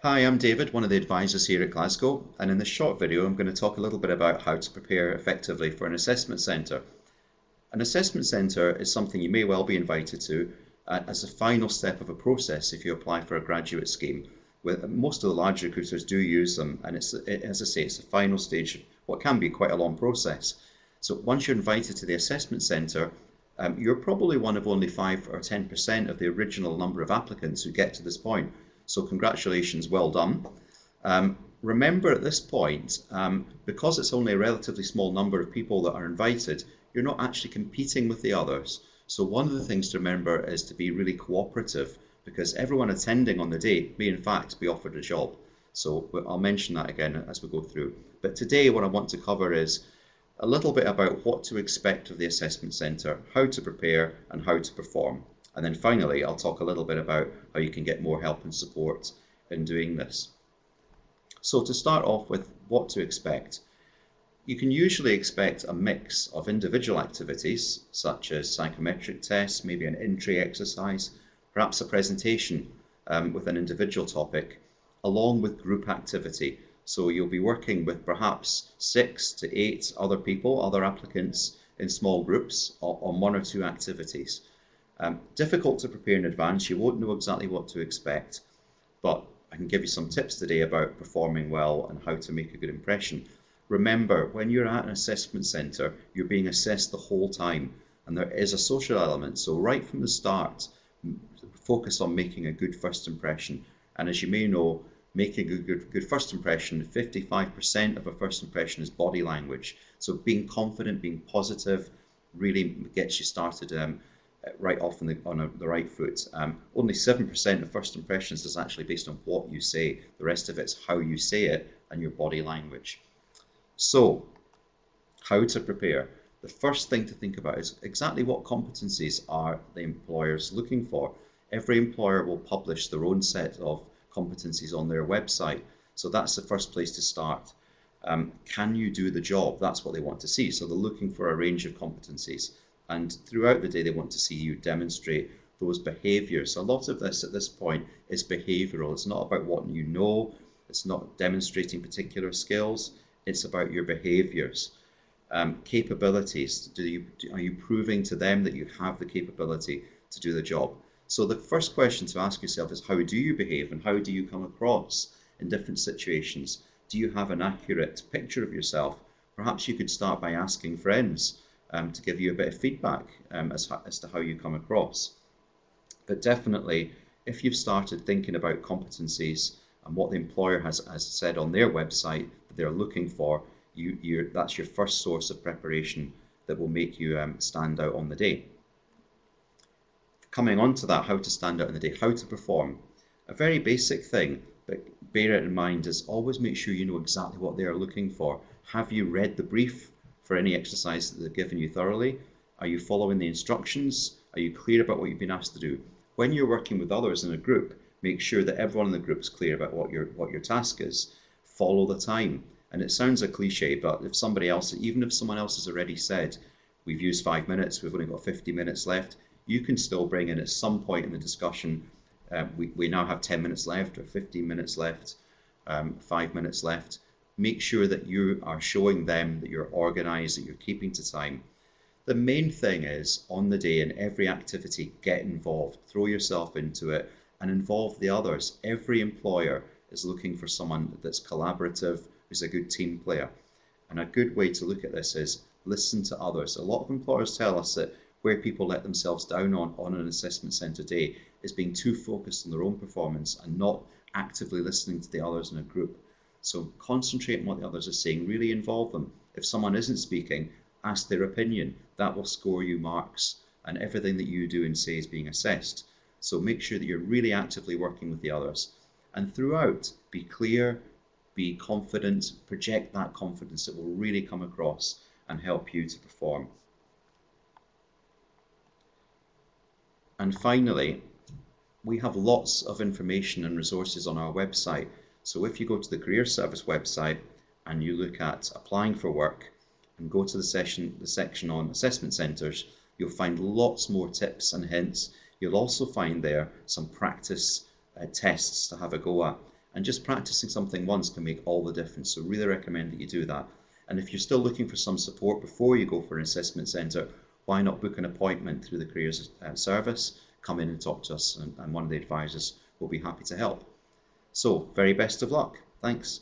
Hi, I'm David, one of the advisors here at Glasgow, and in this short video I'm going to talk a little bit about how to prepare effectively for an assessment centre. An assessment centre is something you may well be invited to as a final step of a process if you apply for a graduate scheme. Most of the large recruiters do use them, and as I say, it's the final stage of what can be quite a long process. So once you're invited to the assessment centre, you're probably one of only 5 or 10% of the original number of applicants who get to this point. So congratulations, well done. Remember at this point, because it's only a relatively small number of people that are invited, you're not actually competing with the others. So one of the things to remember is to be really cooperative, because everyone attending on the day may in fact be offered a job. So I'll mention that again as we go through. But today what I want to cover is a little bit about what to expect of the assessment centre, how to prepare and how to perform. And then finally, I'll talk a little bit about how you can get more help and support in doing this. So to start off with what to expect, you can usually expect a mix of individual activities, such as psychometric tests, maybe an entry exercise, perhaps a presentation with an individual topic, along with group activity. So you'll be working with perhaps 6 to 8 other people, other applicants in small groups on 1 or 2 activities. Difficult to prepare in advance, you won't know exactly what to expect, but I can give you some tips today about performing well and how to make a good impression. Remember, when you're at an assessment centre, you're being assessed the whole time, and there is a social element, so right from the start, focus on making a good first impression. And as you may know, making a good first impression, 55% of a first impression is body language. So being confident, being positive, really gets you started right off on the right foot. Only 7% of first impressions is actually based on what you say. The rest of it's how you say it and your body language. So, how to prepare? The first thing to think about is exactly what competencies are the employers looking for. Every employer will publish their own set of competencies on their website. So that's the first place to start. Can you do the job? That's what they want to see. So they're looking for a range of competencies. And throughout the day, they want to see you demonstrate those behaviours. A lot of this at this point is behavioural. It's not about what you know. It's not demonstrating particular skills. It's about your behaviours. Capabilities. Are you proving to them that you have the capability to do the job? So the first question to ask yourself is, how do you behave and how do you come across in different situations? Do you have an accurate picture of yourself? Perhaps you could start by asking friends to give you a bit of feedback as to how you come across. But definitely, if you've started thinking about competencies and what the employer has said on their website that they're looking for, that's your first source of preparation that will make you stand out on the day. Coming on to that, how to stand out on the day, how to perform. A very basic thing, but bear it in mind, is always make sure you know exactly what they are looking for. Have you read the brief for any exercise that they've given you thoroughly? Are you following the instructions? Are you clear about what you've been asked to do? When you're working with others in a group, make sure that everyone in the group is clear about what your task is. Follow the time. And it sounds a cliche, but if somebody else, even if someone else has already said, we've used 5 minutes, we've only got 50 minutes left, you can still bring in at some point in the discussion, we now have 10 minutes left or 15 minutes left, 5 minutes left. Make sure that you are showing them that you're organised, that you're keeping to time. The main thing is, on the day in every activity, get involved. Throw yourself into it and involve the others. Every employer is looking for someone that's collaborative, who's a good team player. And a good way to look at this is listen to others. A lot of employers tell us that where people let themselves down on an assessment centre day is being too focused on their own performance and not actively listening to the others in a group. So concentrate on what the others are saying, really involve them. If someone isn't speaking, ask their opinion. That will score you marks, and everything that you do and say is being assessed. So make sure that you're really actively working with the others. And throughout, be clear, be confident, project that confidence that will really come across and help you to perform. And finally, we have lots of information and resources on our website. So if you go to the Career Service website and you look at applying for work and go to the section on assessment centres, you'll find lots more tips and hints. You'll also find there some practice tests to have a go at. And just practicing something once can make all the difference. So really recommend that you do that. And if you're still looking for some support before you go for an assessment centre, why not book an appointment through the Careers Service? Come in and talk to us, and one of the advisors will be happy to help. So, very best of luck. Thanks.